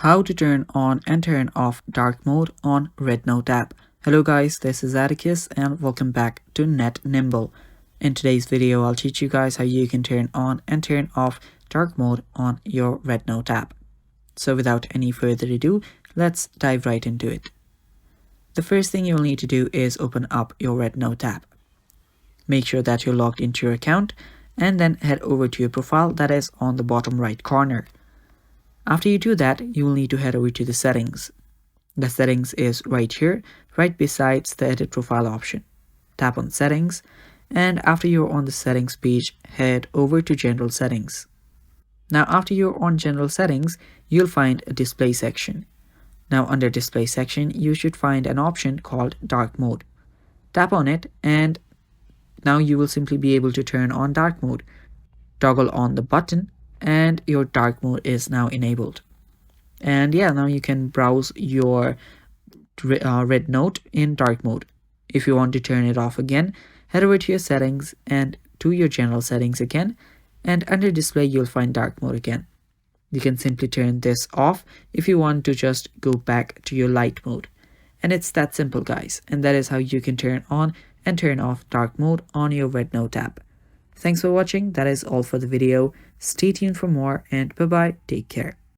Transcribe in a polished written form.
How to turn on and turn off dark mode on REDnote app. Hello guys, this is Atticus and welcome back to Net Nimble. In today's video, I'll teach you guys how you can turn on and turn off dark mode on your REDnote app. So without any further ado, let's dive right into it. The first thing you'll need to do is open up your REDnote app. Make sure that you're logged into your account and then head over to your profile that is on the bottom right corner. After you do that, you will need to head over to the settings. The settings is right here, right besides the edit profile option. Tap on settings, and after you're on the settings page, head over to general settings. Now after you're on general settings, you'll find a display section. Now under display section, you should find an option called dark mode. Tap on it and now you will simply be able to turn on dark mode. Toggle on the button and your dark mode is now enabled. And yeah, now you can browse your REDnote in dark mode. If you want to turn it off again, head over to your settings and to your general settings again, and under display you'll find dark mode again. You can simply turn this off if you want to just go back to your light mode. And it's that simple guys, and that is how you can turn on and turn off dark mode on your REDnote app. Thanks for watching. That is all for the video. Stay tuned for more and bye bye. Take care.